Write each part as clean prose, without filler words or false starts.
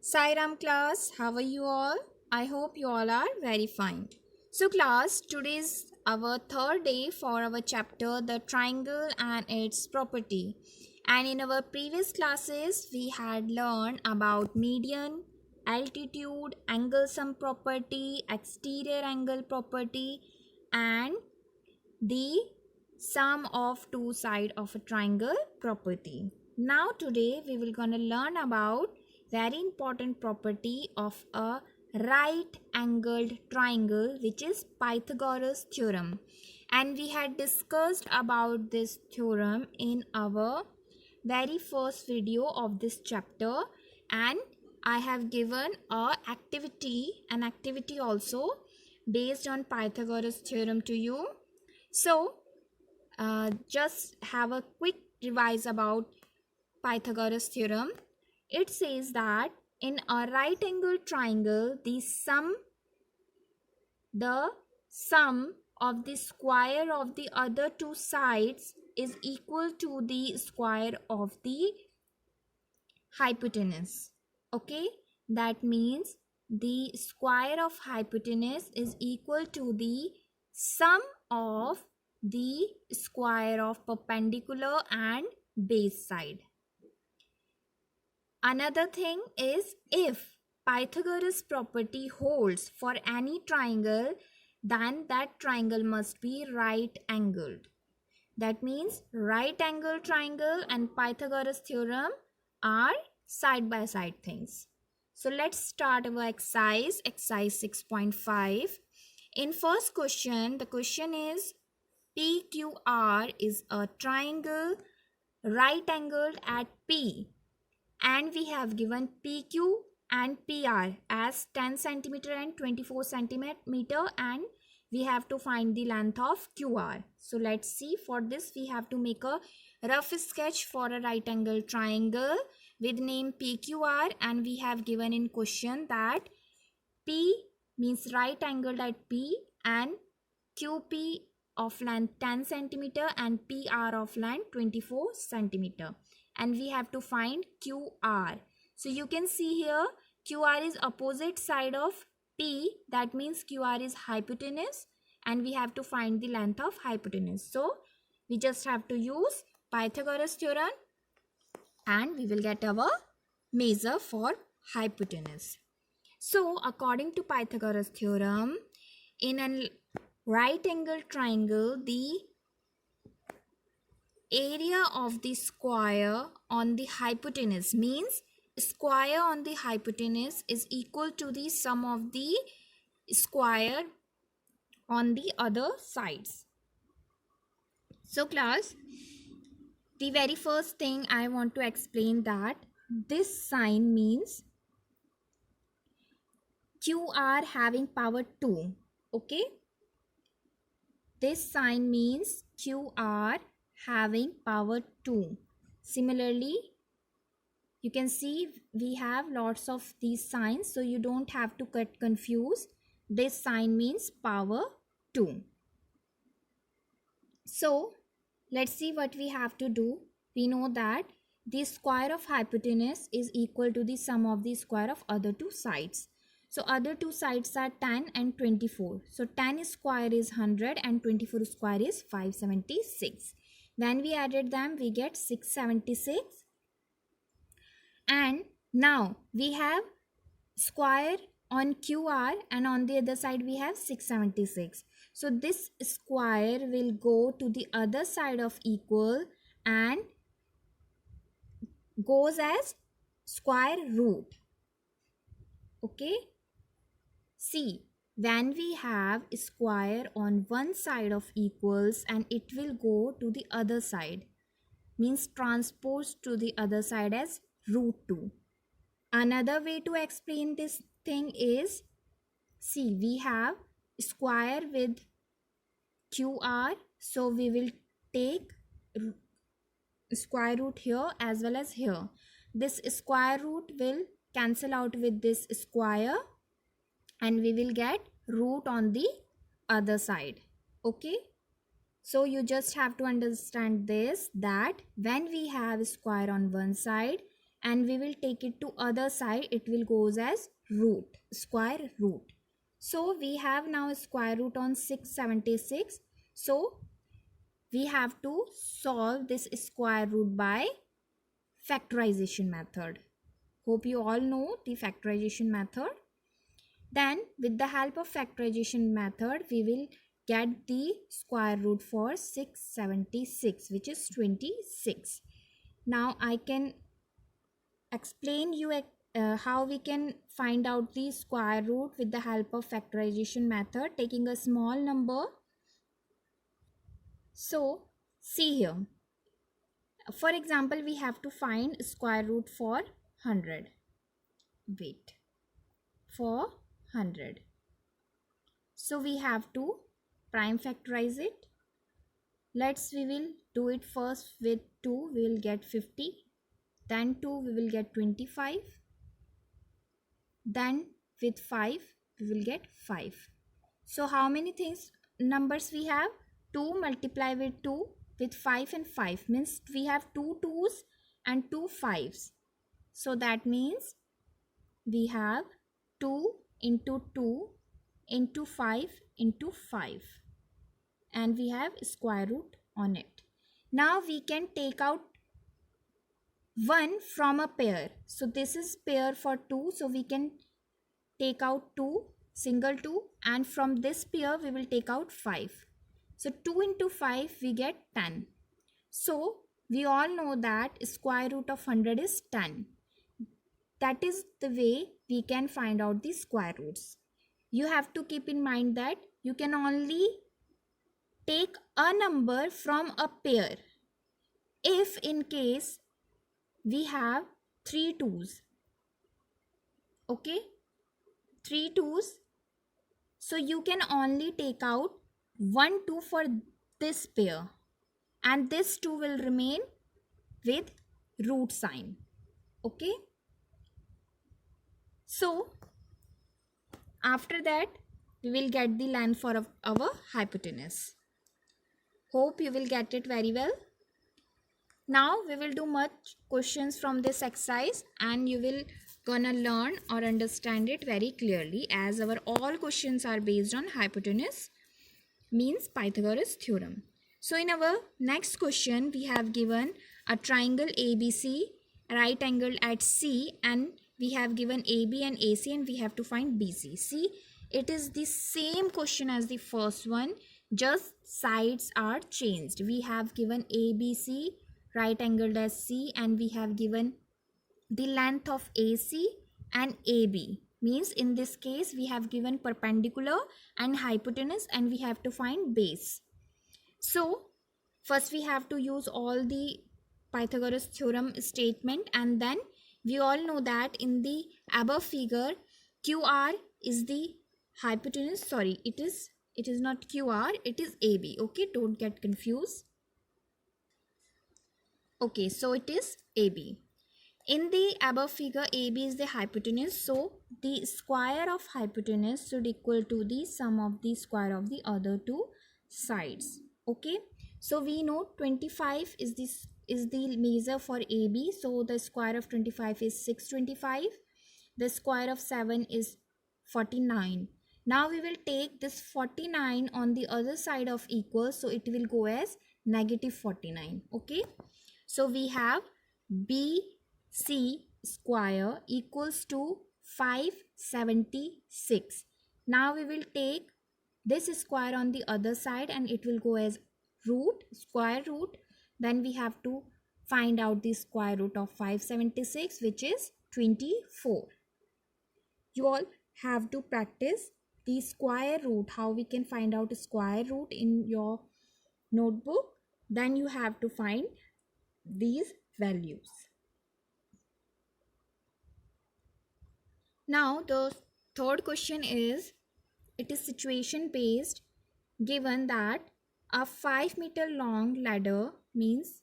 Sairam class, how are you all? I hope you all are very fine. So class, today is our third day for our chapter the triangle and its property. And in our previous classes, we had learned about median, altitude, angle sum property, exterior angle property, and the sum of two sides of a triangle property. Now today we will gonna learn about very important property of a right angled triangle, which is Pythagoras theorem, and we had discussed about this theorem in our very first video of this chapter, and I have given an activity also based on Pythagoras theorem to you. So just have a quick revise about Pythagoras theorem. It says that in a right angle triangle, the sum of the square of the other two sides is equal to the square of the hypotenuse. Okay, that means the square of hypotenuse is equal to the sum of the square of perpendicular and base side. Another thing is, if Pythagoras property holds for any triangle, then that triangle must be right angled. That means right angle triangle and Pythagoras theorem are side by side things. So let's start our exercise 6.5. In first question, the question is PQR is a triangle right angled at P, and we have given PQ and PR as 10 centimeter and 24 centimeter, and we have to find the length of QR. So let's see. For this we have to make a rough sketch for a right angle triangle with name PQR, and we have given in question that P means right angled at P and QP of length 10 centimeter and PR of length 24 centimeter, and we have to find QR. So you can see here QR is opposite side of P, that means QR is hypotenuse, and we have to find the length of hypotenuse. So we just have to use Pythagoras theorem and we will get our measure for hypotenuse. So according to Pythagoras theorem, in a right angle triangle, the area of the square on the hypotenuse means square on the hypotenuse is equal to the sum of the square on the other sides. So class, the very first thing I want to explain that this sign means QR having power 2. Okay, this sign means QR having power 2. Similarly, you can see we have lots of these signs, so you don't have to get confused. This sign means power 2. So let's see what we have to do. We know that the square of hypotenuse is equal to the sum of the square of other two sides. So other two sides are 10 and 24. So 10 square is 100 and 24 square is 576. When we added them, we get 676. And now we have square on QR and on the other side we have 676. So this square will go to the other side of equal and goes as square root. Okay. See, when we have square on one side of equals and it will go to the other side, means transpose to the other side as root 2. Another way to explain this thing is, see, we have square with QR, so we will take square root here as well as here. This square root will cancel out with this square and we will get root on the other side. Okay, so you just have to understand this, that when we have square on one side and we will take it to other side, it will goes as root, square root. So we have now a square root on 676. So we have to solve this square root by factorization method. Hope you all know the factorization method. Then with the help of factorization method, we will get the square root for 676, which is 26. Now I can explain you how we can find out the square root with the help of factorization method, taking a small number. So see here, for example, we have to find square root for 100. Wait, for 100. So we have to prime factorize it. We will do it first with 2, we will get 50. Then 2, we will get 25. Then with 5, we will get 5. So how many numbers we have? 2 multiply with 2 with 5 and 5 means we have 2 2s and 2 5s. So that means we have 2 into 2 into 5 into 5, and we have square root on it. Now we can take out 1 from a pair. So this is pair for 2, so we can take out 2, single 2, and from this pair we will take out 5. So 2 into 5 we get 10. So we all know that square root of 100 is 10. That is the way we can find out the square roots. You have to keep in mind that you can only take a number from a pair if in case we have 3 2s. Okay, 3 2s. So you can only take out 1 2 for this pair, and this 2 will remain with root sign. Okay, so after that we will get the length for our hypotenuse. Hope you will get it very well. Now we will do much questions from this exercise, and you will gonna learn or understand it very clearly, as our all questions are based on hypotenuse, means Pythagoras theorem. So in our next question, we have given a triangle ABC, right angled at C, and we have given AB and AC, and we have to find BC. See, it is the same question as the first one, just sides are changed. We have given ABC, right angled as C, and we have given the length of AC and AB. Means in this case we have given perpendicular and hypotenuse, and we have to find base. So first we have to use all the Pythagoras theorem statement, and then we all know that in the above figure QR is the hypotenuse. Sorry, it is not QR, it is AB. Okay, don't get confused. Okay, so it is AB. In the above figure, AB is the hypotenuse, so the square of hypotenuse should equal to the sum of the square of the other two sides. Okay, so we know 25 is the measure for AB, so the square of 25 is 625. The square of 7 is 49. Now we will take this 49 on the other side of equal, so it will go as negative 49. Okay, so we have BC square equals to 576. Now we will take this square on the other side, and it will go as root, square root. Then we have to find out the square root of 576, which is 24. You all have to practice the square root, how we can find out a square root in your notebook. Then you have to find these values. Now the third question is, it is situation based, given that a 5-meter long ladder, means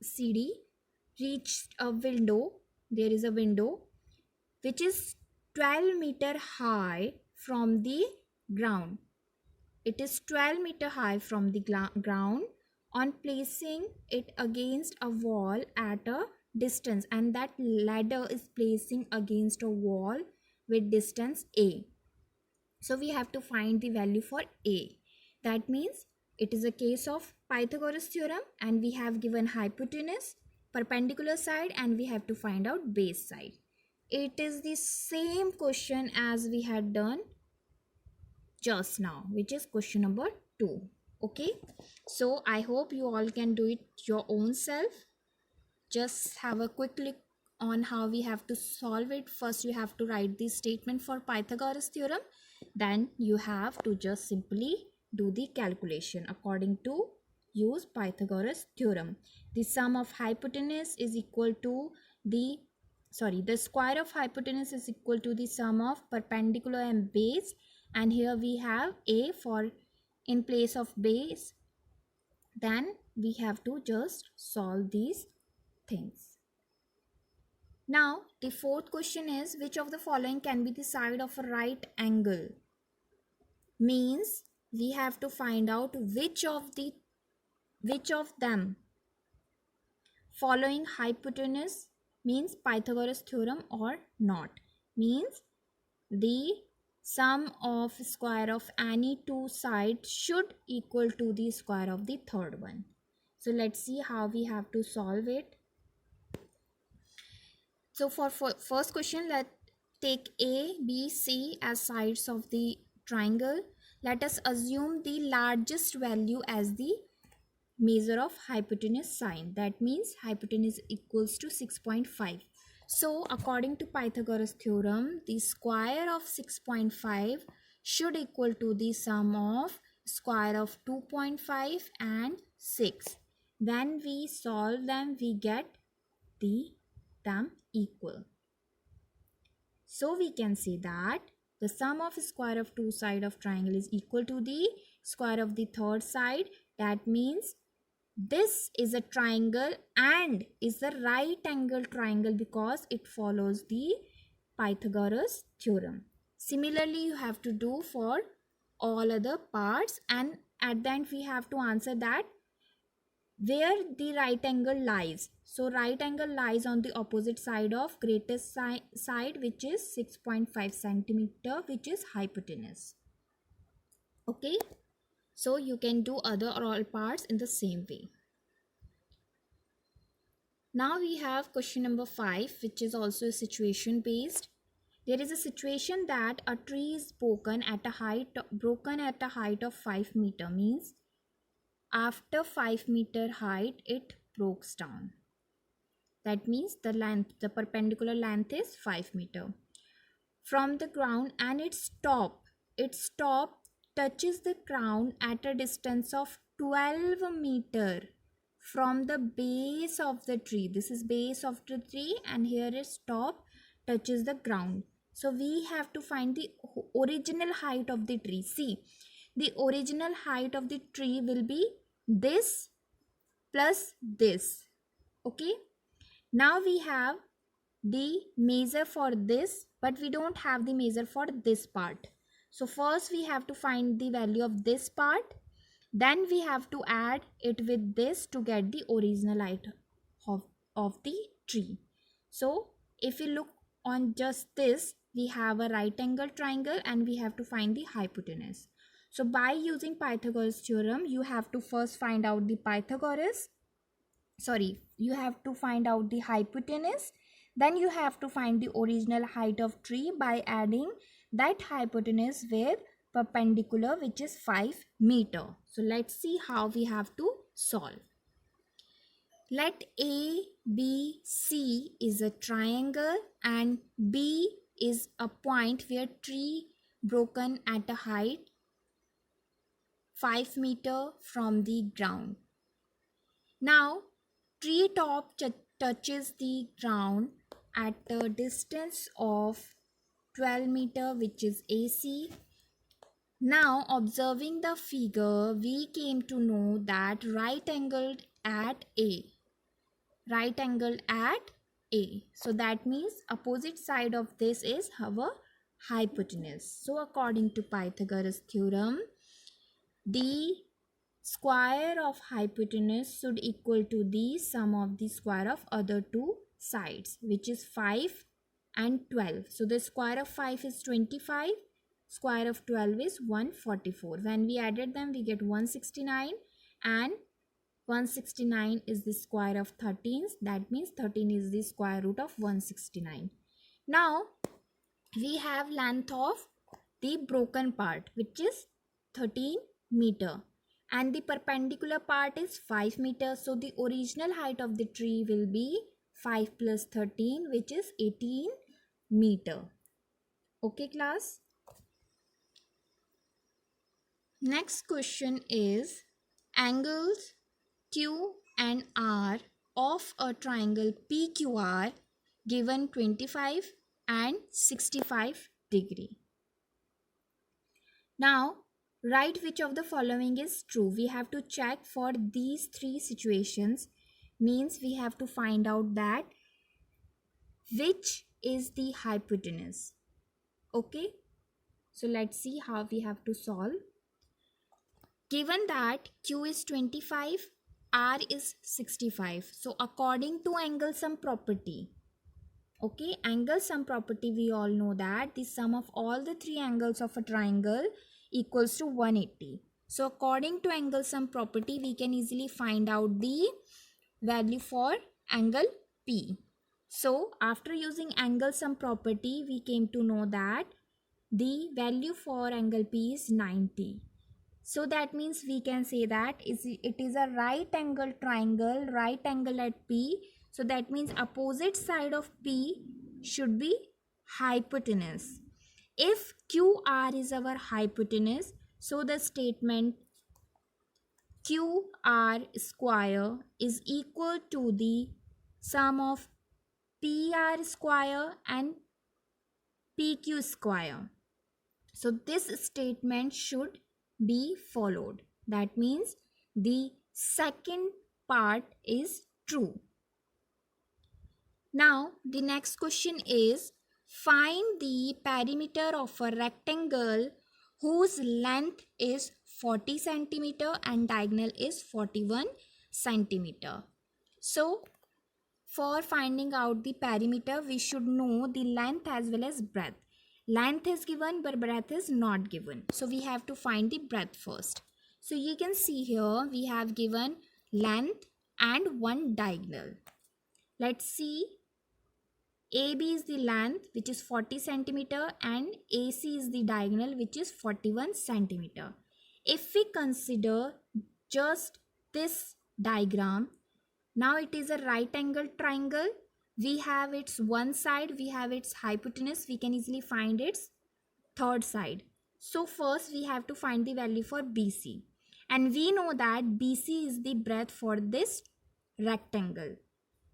CD, reached a window. There is a window which is 12-meter high from the ground. It is 12-meter high from the ground. On placing it against a wall at a distance, and that ladder is placing against a wall with distance a. So we have to find the value for a. That means it is a case of Pythagoras theorem, and we have given hypotenuse, perpendicular side, and we have to find out base side. It is the same question as we had done just now, which is question number 2. Okay, so I hope you all can do it your own self. Just have a quick look on how we have to solve it. First you have to write the statement for Pythagoras theorem, then you have to just simply do the calculation according to use Pythagoras theorem. The sum of hypotenuse is equal to the square of hypotenuse is equal to the sum of perpendicular and base, and here we have a for in place of base. Then we have to just solve these things. Now the fourth question is, which of the following can be the side of a right angle? Means we have to find out which of them following hypotenuse means Pythagoras theorem or not. Means the sum of square of any two sides should equal to the square of the third one. So let's see how we have to solve it. So for first question, let's take A, B, C as sides of the triangle. Let us assume the largest value as the measure of hypotenuse sine. That means hypotenuse equals to 6.5. So according to Pythagoras theorem, the square of 6.5 should equal to the sum of square of 2.5 and 6. When we solve them, we get them equal. So we can say that the sum of square of two sides of triangle is equal to the square of the third side. That means this is a triangle and is a right angle triangle because it follows the Pythagoras theorem. Similarly, you have to do for all other parts, and at the end we have to answer that where the right angle lies. So right angle lies on the opposite side of greatest side, which is 6.5 centimeter, which is hypotenuse. Okay, so you can do other or all parts in the same way. Now we have question number 5, which is also situation based. There is a situation that a tree is broken at a height of 5 meter. Means after 5 meter height it breaks down. That means the perpendicular length is 5 meter from the ground, and its top touches the ground at a distance of 12 meter from the base of the tree. This is base of the tree, and here its top touches the ground. So we have to find the original height of the tree. See, the original height of the tree will be this plus this. Okay, now we have the measure for this, but we don't have the measure for this part. So first we have to find the value of this part, then we have to add it with this to get the original height of the tree. So if you look on just this, we have a right angle triangle and we have to find the hypotenuse. So by using Pythagoras theorem, you have to first find out the you have to find out the hypotenuse. Then you have to find the original height of tree by adding that hypotenuse with perpendicular, which is 5 meter. So let's see how we have to solve. Let A, B, C is a triangle and B is a point where tree broken at a height 5 meter from the ground. Now tree top touches the ground at a distance of 12 meter, which is AC. Now observing the figure, we came to know that right angled at A. So that means opposite side of this is our hypotenuse. So according to Pythagoras theorem, the square of hypotenuse should equal to the sum of the square of other two sides, which is 5 and 12. So the square of 5 is 25, square of 12 is 144. When we added them, we get 169, and 169 is the square of 13. That means 13 is the square root of 169. Now we have length of the broken part, which is 13 meter, and the perpendicular part is 5 meters. So the original height of the tree will be 5 plus 13, which is 18 meter. Okay class. Next question is angles Q and R of a triangle PQR given 25 and 65 degree. Now write which of the following is true. We have to check for these three situations, means we have to find out that which is the hypotenuse. Okay, so let's see how we have to solve. Given that Q is 25, R is 65. So according to angle sum property, okay, angle sum property, we all know that the sum of all the three angles of a triangle equals to 180. So according to angle sum property, we can easily find out the value for angle P. So after using angle sum property, we came to know that the value for angle P is 90. So that means we can say that it is a right angle triangle, right angle at P. So that means opposite side of P should be hypotenuse. If QR is our hypotenuse, so the statement QR square is equal to the sum of PR square and PQ square. So this statement should be followed. That means the second part is true. Now the next question is find the perimeter of a rectangle whose length is 40 centimeter and diagonal is 41 centimeter. So for finding out the perimeter, we should know the length as well as breadth. Length is given but breadth is not given. So we have to find the breadth first. So you can see here we have given length and one diagonal. Let's see. AB is the length, which is 40 centimeter, and AC is the diagonal, which is 41 centimeter. If we consider just this diagram, now it is a right angle triangle. We have its one side, we have its hypotenuse, we can easily find its third side. So first we have to find the value for BC, and we know that BC is the breadth for this rectangle.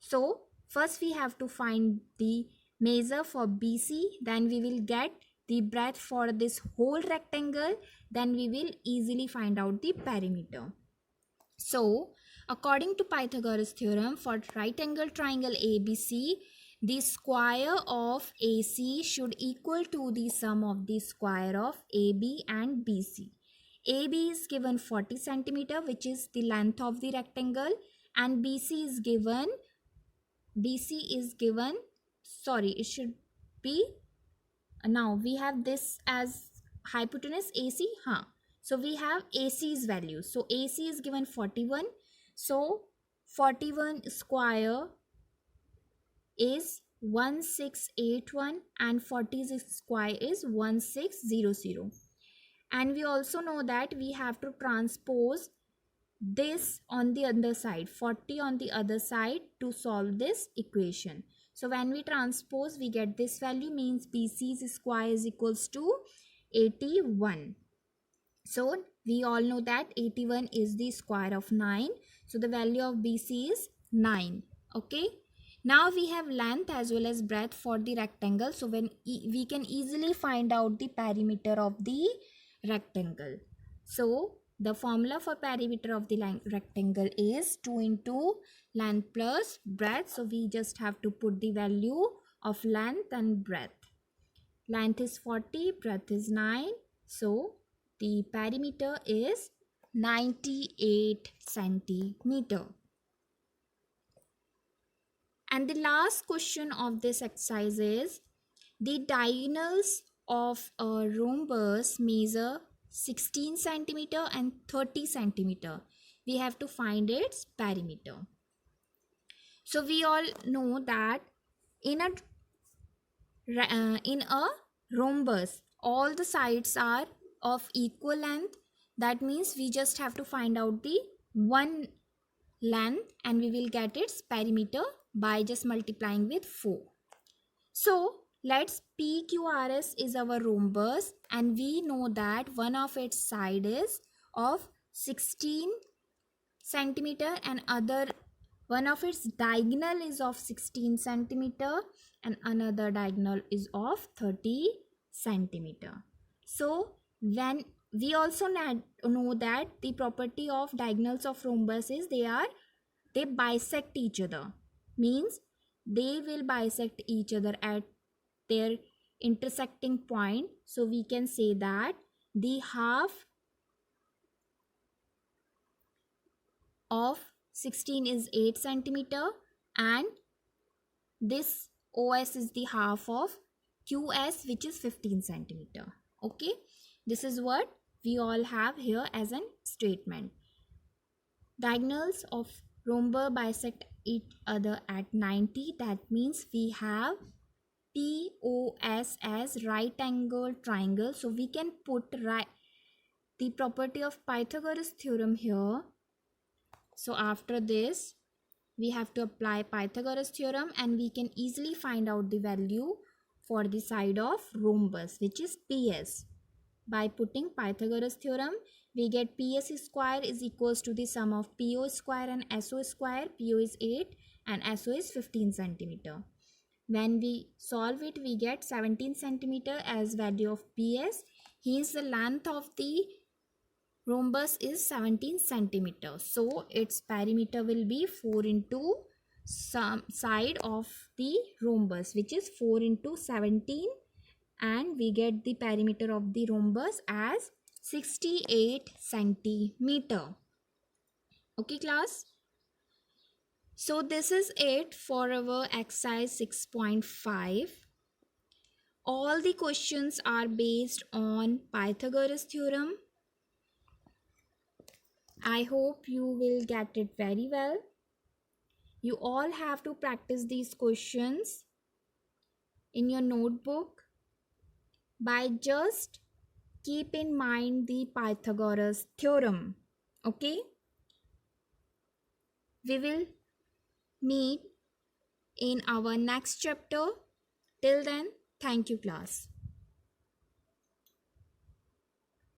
So first we have to find the measure for BC, then we will get the breadth for this whole rectangle, then we will easily find out the perimeter. So according to Pythagoras theorem, for right angle triangle ABC, the square of AC should equal to the sum of the square of AB and BC. AB is given 40 centimeter, which is the length of the rectangle, and BC is given, it should be, now we have this as hypotenuse AC, so we have AC's value. So AC is given 41. So 41 square is 1681 and 46 square is 1600. And we also know that we have to transpose this on the other side, 40 on the other side, to solve this equation. So when we transpose, we get this value, means BC's square is equals to 81. So we all know that 81 is the square of 9. So the value of BC is 9. Okay. Now we have length as well as breadth for the rectangle. So when we can easily find out the perimeter of the rectangle. So the formula for perimeter of the rectangle is 2 into length plus breadth. So we just have to put the value of length and breadth. Length is 40, breadth is 9. So the perimeter is 98 centimeter. And the last question of this exercise is, the diagonals of a rhombus measure 16 centimeter and 30 centimeter. We have to find its perimeter. So we all know that in a rhombus, all the sides are of equal length. That means we just have to find out the one length and we will get its perimeter by just multiplying with 4. So let's PQRS is our rhombus and we know that one of its side is of 16 centimeter and other one of its diagonal is of 16 centimeter and another diagonal is of 30 centimeter. So when we also know that the property of diagonals of rhombus is they bisect each other, means they will bisect each other at their intersecting point. So we can say that the half of 16 is 8 centimeter and this OS is the half of QS, which is 15 centimeter. Okay, this is what we all have here as an statement. Diagonals of rhombus bisect each other at 90. That means we have POS as right angle triangle. So we can put the property of Pythagoras theorem here. So after this, we have to apply Pythagoras theorem and we can easily find out the value for the side of rhombus, which is PS. By putting Pythagoras theorem, we get PS square is equals to the sum of PO square and SO square. PO is 8 and SO is 15 centimeter. When we solve it, we get 17 centimeter as value of PS. Hence the length of the rhombus is 17 centimeter. So its perimeter will be 4 into some side of the rhombus, which is 4 into 17, and we get the perimeter of the rhombus as 68 centimeter. Okay class. So this is it for our exercise 6.5. All the questions are based on Pythagoras theorem. I hope you will get it very well. You all have to practice these questions in your notebook by just keep in mind the Pythagoras theorem. Okay? We will meet in our next chapter. Till then, thank you class.